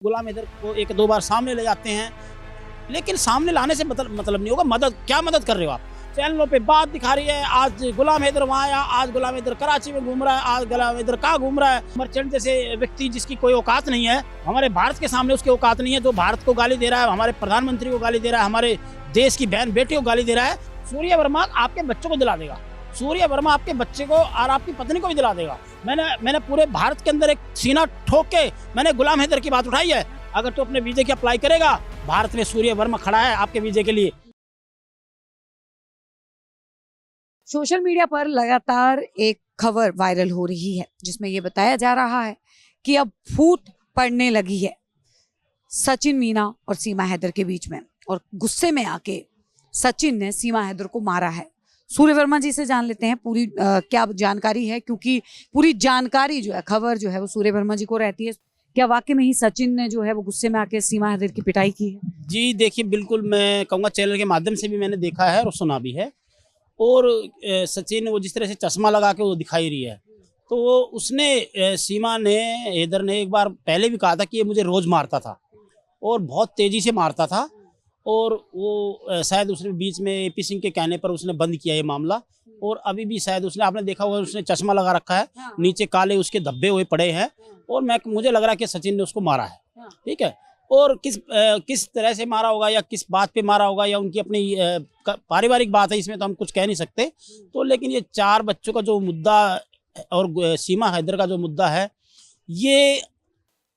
गुलाम हैदर को एक दो बार सामने ले जाते हैं, लेकिन सामने लाने से मतलब नहीं होगा। मदद क्या मदद कर रहे हो आप? चैनलों पे बात दिखा रही है, आज गुलाम हैदर वहाँ आया, आज गुलाम हैदर कराची में घूम रहा है, आज गुलाम हैदर कहाँ घूम रहा है। मर्चेंट जैसे व्यक्ति जिसकी कोई औकात नहीं है, हमारे भारत के सामने उसकी औकात नहीं है, जो भारत को गाली दे रहा है, हमारे प्रधानमंत्री को गाली दे रहा है, हमारे देश की बहन बेटियों को गाली दे रहा है। सूर्य वर्मा आपके बच्चों को दिला देगा, सूर्य वर्मा आपके बच्चे को और आपकी पत्नी को भी दिला देगा। मैंने पूरे भारत के अंदर एक सीना ठोक के मैंने गुलाम हैदर की बात उठाई है। अगर तो अपने वीजे की अप्लाई करेगा, भारत में सूर्य वर्मा खड़ा है आपके वीजे के लिए। सोशल मीडिया पर लगातार एक खबर वायरल हो रही है जिसमें ये बताया जा रहा है कि अब फूट पड़ने लगी है सचिन मीना और सीमा हैदर के बीच में, और गुस्से में आके सचिन ने सीमा हैदर को मारा है। सूर्य वर्मा जी से जान लेते हैं पूरी क्या जानकारी है, क्योंकि पूरी जानकारी जो है, खबर जो है वो सूर्य वर्मा जी को रहती है। क्या वाकई में ही सचिन ने जो है वो गुस्से में आके सीमा हैदर की पिटाई की है? जी देखिए, बिल्कुल मैं कहूँगा चैनल के माध्यम से भी मैंने देखा है और सुना भी है। और सचिन वो जिस तरह से चश्मा लगा के वो दिखाई रही है, तो वो उसने सीमा ने हैदर ने एक बार पहले भी कहा था कि ये मुझे रोज़ मारता था और बहुत तेज़ी से मारता था, और वो शायद उसने बीच में एपी सिंह के कहने पर उसने बंद किया ये मामला। और अभी भी शायद उसने, आपने देखा होगा, उसने चश्मा लगा रखा है, नीचे काले उसके धब्बे हुए पड़े हैं, और मुझे लग रहा है कि सचिन ने उसको मारा है। ठीक है, और किस तरह से मारा होगा या किस बात पे मारा होगा या उनकी अपनी पारिवारिक बात है, इसमें तो हम कुछ कह नहीं सकते। तो लेकिन ये 4 बच्चों का जो मुद्दा और सीमा हैदर का जो मुद्दा है, ये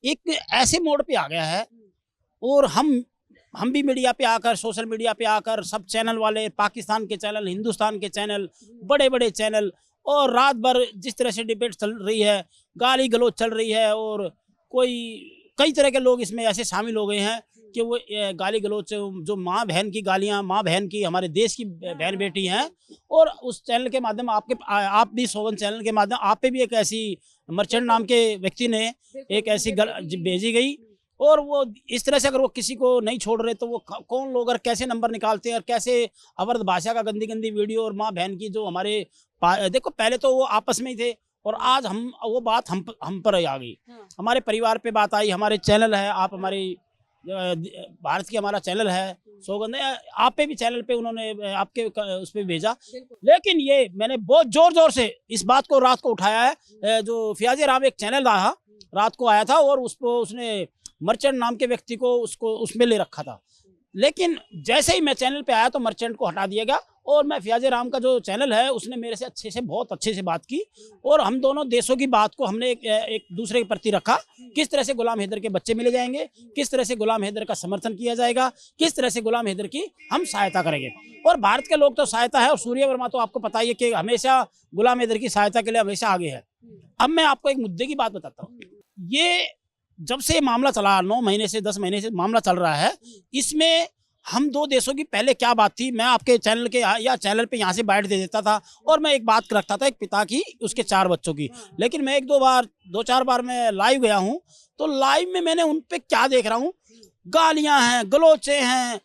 एक ऐसे मोड़ पे आ गया है। और हम भी मीडिया पे आकर, सोशल मीडिया पे आकर, सब चैनल वाले, पाकिस्तान के चैनल, हिंदुस्तान के चैनल, बड़े बड़े चैनल, और रात भर जिस तरह से डिबेट चल रही है, गाली गलौज चल रही है, और कई तरह के लोग इसमें ऐसे शामिल हो गए हैं कि वो गाली गलौज, जो माँ बहन की गालियाँ, माँ बहन की, हमारे देश की बहन बेटी हैं। और उस चैनल के माध्यम आप भी सोवन चैनल के माध्यम आप पे भी एक ऐसी मर्चेंट नाम के व्यक्ति ने एक ऐसी भेजी गई, और वो इस तरह से अगर वो किसी को नहीं छोड़ रहे तो वो कौन लोग और कैसे नंबर निकालते हैं, और कैसे अवध भाषा का गंदी गंदी वीडियो और माँ बहन की जो हमारे देखो, पहले तो वो आपस में ही थे, और आज वो बात हम पर आ गई, हमारे परिवार पे बात आई। हमारे चैनल है, आप हमारे भारत की हमारा चैनल है सौगंध, आप पे भी चैनल पे उन्होंने आपके उस पर भेजा। लेकिन ये मैंने बहुत जोर जोर से इस बात को रात को उठाया है। जो फियाजे राम एक चैनल रहा, रात को आया था, और उसने मर्चेंट नाम के व्यक्ति को उसमें ले रखा था। लेकिन जैसे ही मैं चैनल पे आया तो मर्चेंट को हटा दिया गया, और मैं फियाजे राम का जो चैनल है उसने मेरे से बहुत अच्छे से बात की, और हम दोनों देशों की बात को हमने एक दूसरे के प्रति रखा। किस तरह से गुलाम हैदर के बच्चे मिले जाएंगे, किस तरह से गुलाम हैदर का समर्थन किया जाएगा, किस तरह से गुलाम हैदर की हम सहायता करेंगे। और भारत के लोग तो सहायता है, और सूर्य वर्मा तो आपको पता ही है कि हमेशा गुलाम हैदर की सहायता के लिए हमेशा आगे है। अब मैं आपको एक मुद्दे की बात बताता हूँ। ये जब से मामला चला, 9 महीने से 10 महीने से मामला चल रहा है, इसमें हम 2 देशों की पहले क्या बात थी, मैं आपके चैनल के या चैनल पे यहाँ से बाइट दे देता था, और मैं एक बात रखता था, एक पिता की, उसके 4 बच्चों की। लेकिन मैं 2-4 बार मैं लाइव गया हूँ, तो लाइव में मैंने उन पे क्या देख रहा हूँ, गालियाँ हैं, गलोचे हैं।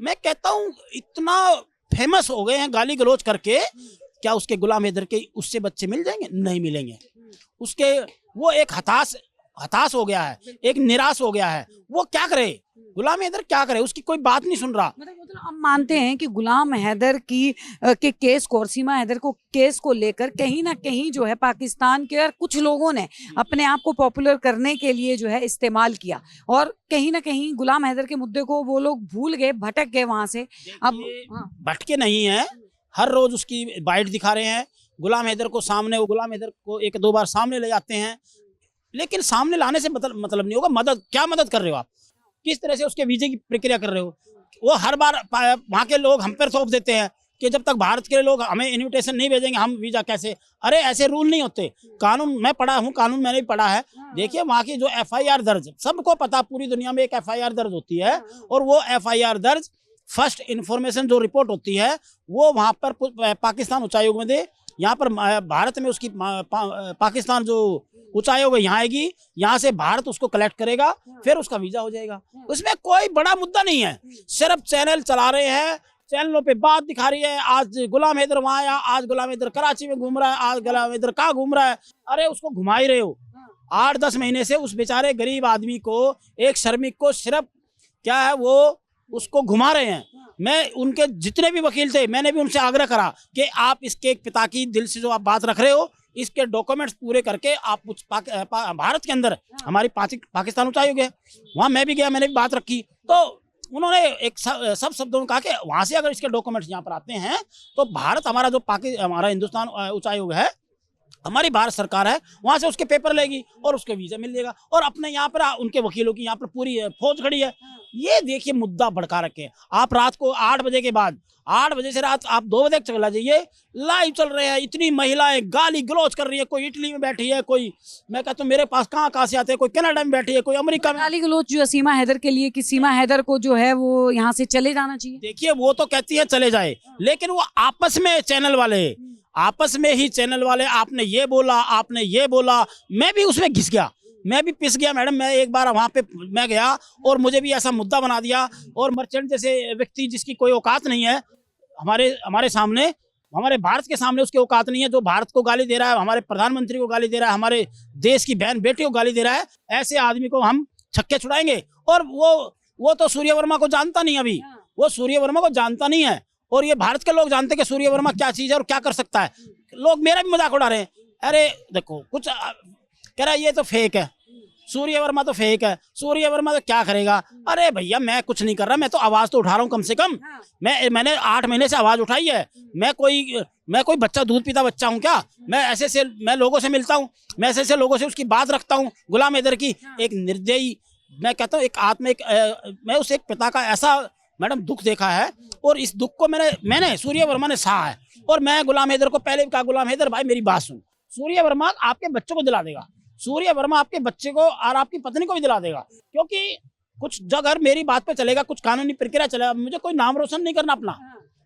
मैं कहता हूँ इतना फेमस हो गए हैं गाली गलोच करके, क्या उसके गुलाम हैदर के उससे बच्चे मिल जाएंगे? नहीं मिलेंगे। उसके वो एक हताश हो गया है, एक निराश हो गया है। वो क्या करे, गुलाम हैदर क्या करे, उसकी कोई बात नहीं सुन रहा। मतलब हम मानते हैं कि गुलाम हैदर के केस को और सीमा हैदर को केस को लेकर कहीं ना कहीं जो है पाकिस्तान के और कुछ लोगों ने अपने आप को पॉपुलर करने के लिए जो है इस्तेमाल किया, और कहीं ना कहीं गुलाम हैदर के मुद्दे को वो लोग भूल गए, भटक गए वहां से। अब भटके नहीं है, हर रोज उसकी बाइट दिखा रहे हैं। गुलाम हैदर को 1-2 बार सामने ले जाते हैं, लेकिन सामने लाने से मतलब नहीं होगा। क्या मदद कर रहे हो आप? किस तरह से उसके वीजे की प्रक्रिया कर रहे हो? वो हर बार वहाँ के लोग हम पर थोप देते हैं कि जब तक भारत के लोग हमें इनविटेशन नहीं भेजेंगे हम वीजा कैसे। अरे ऐसे रूल नहीं होते। कानून मैं पढ़ा हूँ, कानून मैंने भी पढ़ा है। देखिए, वहाँ की जो FIR दर्ज, सबको पता, पूरी दुनिया में एक FIR दर्ज होती है, और वो FIR दर्ज फर्स्ट इन्फॉर्मेशन जो रिपोर्ट होती है वो वहाँ पर पाकिस्तान उच्चायोग में दे। यहाँ पर भारत में उसकी पाकिस्तान जो उच्चायोग है यहाँ आएगी, यहाँ से भारत उसको कलेक्ट करेगा, फिर उसका वीजा हो जाएगा। उसमें कोई बड़ा मुद्दा नहीं है, सिर्फ चैनल चला रहे हैं, चैनलों पे बात दिखा रही है। आज गुलाम हैदर वहाँ आया, आज गुलाम हैदर कराची में घूम रहा है, आज गुलाम हैदर कहाँ घूम रहा है। अरे उसको घुमा ही रहे हो, 8-10 महीने से उस बेचारे गरीब आदमी को, एक श्रमिक को सिर्फ क्या है वो उसको घुमा रहे हैं। मैं उनके जितने भी वकील थे मैंने भी उनसे आग्रह करा कि आप इसके एक पिता की दिल से जो आप बात रख रहे हो इसके डॉक्यूमेंट्स पूरे करके आप भारत के अंदर हमारी पाकिस्तान उच्चायोग है वहाँ मैं भी गया, मैंने भी बात रखी, तो उन्होंने एक सब शब्दों में कहा कि वहाँ से अगर इसके डॉक्यूमेंट्स यहाँ पर आते हैं तो भारत हमारा जो हमारा हिंदुस्तान उच्चायोग है, हमारी भारत सरकार है, वहाँ से उसके पेपर लेगी और उसके वीज़ा मिल जाएगा और अपने यहाँ पर उनके वकीलों की यहाँ पर पूरी फौज खड़ी है। ये देखिए मुद्दा भड़का रखे हैं। आप रात को 8 बजे के बाद 8 बजे से रात आप 2 बजे तक चला जाइए, लाइव चल रहे हैं, इतनी महिलाएं गाली गलौज कर रही है, कोई इटली में बैठी है, कोई मैं कहता हूँ मेरे पास कहाँ से आते हैं, कोई कनाडा में बैठी है, कोई अमेरिका में। गाली गलौज जो है सीमा हैदर के लिए कि सीमा हैदर को जो है वो यहाँ से चले जाना चाहिए। देखिए वो तो कहती है चले जाए, लेकिन वो आपस में चैनल वाले आपस में ही चैनल वाले आपने ये बोला, आपने ये बोला, मैं भी उसमें घिस गया, मैं भी पिस गया मैडम। मैं एक बार वहाँ पे मैं गया और मुझे भी ऐसा मुद्दा बना दिया और मर्चेंट जैसे व्यक्ति जिसकी कोई औकात नहीं है हमारे सामने, हमारे भारत के सामने उसकी औकात नहीं है, जो भारत को गाली दे रहा है, हमारे प्रधानमंत्री को गाली दे रहा है, हमारे देश की बहन बेटी को गाली दे रहा है, ऐसे आदमी को हम छक्के छुड़ाएंगे। और वो तो सूर्य वर्मा को जानता नहीं, अभी वो सूर्य वर्मा को जानता नहीं है और ये भारत के लोग जानते हैं कि सूर्य वर्मा क्या चीज़ है और क्या कर सकता है। लोग मेरा भी मजाक उड़ा रहे हैं, अरे देखो कुछ कह रहा है ये तो फेक है, सूर्य वर्मा तो फेक है, सूर्य वर्मा तो क्या करेगा। अरे भैया मैं कुछ नहीं कर रहा, मैं तो आवाज़ तो उठा रहा हूँ कम से कम। मैंने 8 महीने से आवाज़ उठाई है। मैं कोई बच्चा दूध पीता बच्चा हूँ क्या? मैं लोगों से मिलता हूँ, मैं ऐसे लोगों से उसकी बात रखता हूँ। गुलाम हैदर की एक निर्दयी, मैं कहता हूँ मैं उस एक पिता का ऐसा मैडम दुख देखा है और इस दुख को मैंने सूर्य वर्मा ने सहा है। और मैं गुलाम हैदर को पहले भी कहा, गुलाम हैदर भाई मेरी बात सुन, सूर्य वर्मा आपके बच्चों को दिला देगा, सूर्य वर्मा आपके बच्चे को और आपकी पत्नी को भी दिला देगा, क्योंकि कुछ अगर मेरी बात पे चलेगा, कुछ कानूनी प्रक्रिया चलेगा, मुझे कोई नाम रोशन नहीं करना अपना,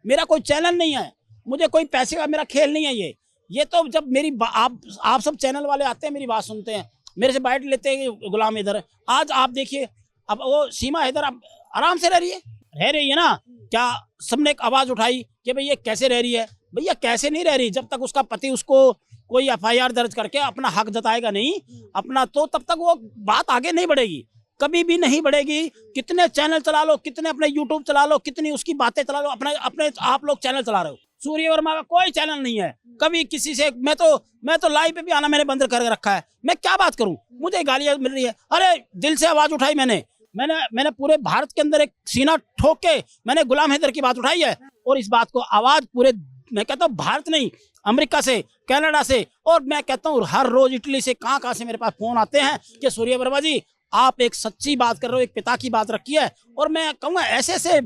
मेरा कोई चैनल नहीं है, मुझे कोई पैसे का मेरा खेल नहीं है। ये तो जब मेरी आप सब चैनल वाले आते हैं, मेरी बात सुनते हैं, मेरे से बाइट लेते हैं गुलाम हैदर। आज आप देखिए अब वो सीमा हैदर अब आराम से रह रही है ना। क्या सबने एक आवाज उठाई कि भाई ये कैसे रह रही है? भैया कैसे नहीं रह रही, जब तक उसका पति उसको कोई FIR दर्ज करके अपना हक जताएगा नहीं अपना, तो तब तक वो बात आगे नहीं बढ़ेगी, कभी भी नहीं बढ़ेगी। कितने चैनल चला लो, कितने अपने YouTube चला लो, कितनी उसकी बातें चला लो, अपने आप लोग चैनल चला रहे हो। सूर्य वर्मा का कोई चैनल नहीं है, कभी किसी से मैं तो लाइव पे भी आना मैंने बंद कर रखा है। मैं क्या बात करूं, मुझे गालियां मिल रही है। अरे दिल से आवाज उठाई मैंने पूरे भारत के अंदर एक सीना ठोक के मैंने गुलाम हैदर की बात उठाई है। और इस बात को आवाज पूरे, मैं कहता हूँ भारत नहीं, अमेरिका से, कनाडा से, और मैं कहता हूँ हर रोज इटली से, कहाँ से मेरे पास फोन आते हैं कि सूर्य वर्मा जी आप एक सच्ची बात कर रहे हो, एक पिता की बात रखी है। और मैं कहूँगा ऐसे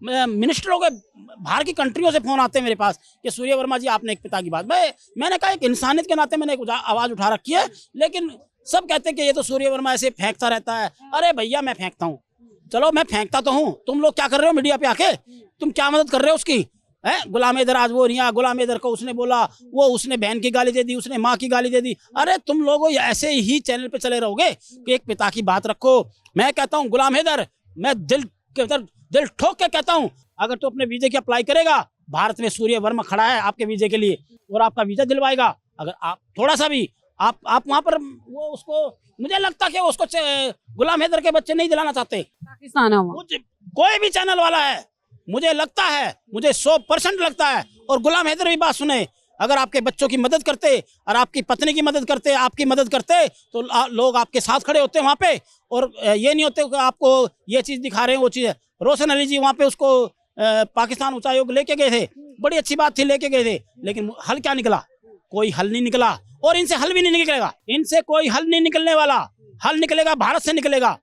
मिनिस्टरों के बाहर की कंट्रियों से फोन आते हैं मेरे पास कि सूर्य वर्मा जी आपने एक पिता की बात, मैंने कहा एक इंसानियत के नाते मैंने आवाज उठा रखी है। लेकिन सब कहते हैं कि ये तो सूर्य वर्मा ऐसे फेंकता रहता है। अरे भैया मैं फेंकता हूँ, चलो मैं फेंकता तो हूँ, तुम लोग क्या कर रहे हो मीडिया पे आके, तुम क्या मदद कर रहे हो उसकी? गुलाम हैदर आज वो रिया, गुलाम हैदर को उसने बोला, वो उसने बहन की गाली दे दी, उसने माँ की गाली दे दी। अरे तुम लोग ऐसे ही चैनल पे चले रहोगे कि एक पिता की बात रखो। मैं कहता हूँ गुलाम हैदर, मैं दिल ठोक के कहता हूँ, अगर तू अपने वीजे की अप्लाई करेगा, भारत में सूर्य वर्मा खड़ा है आपके वीजे के लिए और आपका वीजा दिलवाएगा। अगर आप थोड़ा सा भी आप वहाँ पर वो उसको, मुझे लगता कि उसको गुलाम हैदर के बच्चे नहीं दिलाना चाहते। पाकिस्तान कोई भी चैनल वाला है, मुझे लगता है, मुझे 100% लगता है। और गुलाम हैदर भी बात सुने, अगर आपके बच्चों की मदद करते और आपकी पत्नी की मदद करते, आपकी मदद करते, तो लोग आपके साथ खड़े होते वहाँ पे। और ये नहीं होते कि आपको ये चीज़ दिखा रहे हैं वो चीज़ है। रोशन अली जी वहाँ पे उसको पाकिस्तान उच्चायोग लेके गए थे, बड़ी अच्छी बात थी, लेके गए थे, लेकिन हल क्या निकला? कोई हल नहीं निकला और इनसे हल भी नहीं निकलेगा, इनसे कोई हल नहीं निकलने वाला। हल निकलेगा भारत से निकलेगा,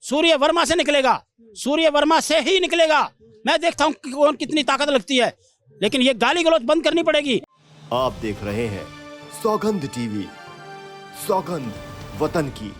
सूर्य वर्मा से निकलेगा, सूर्य वर्मा से ही निकलेगा। मैं देखता हूँ कौन कितनी ताकत लगती है, लेकिन ये गाली गलौज बंद करनी पड़ेगी। आप देख रहे हैं सौगंध टीवी, सौगंध वतन की।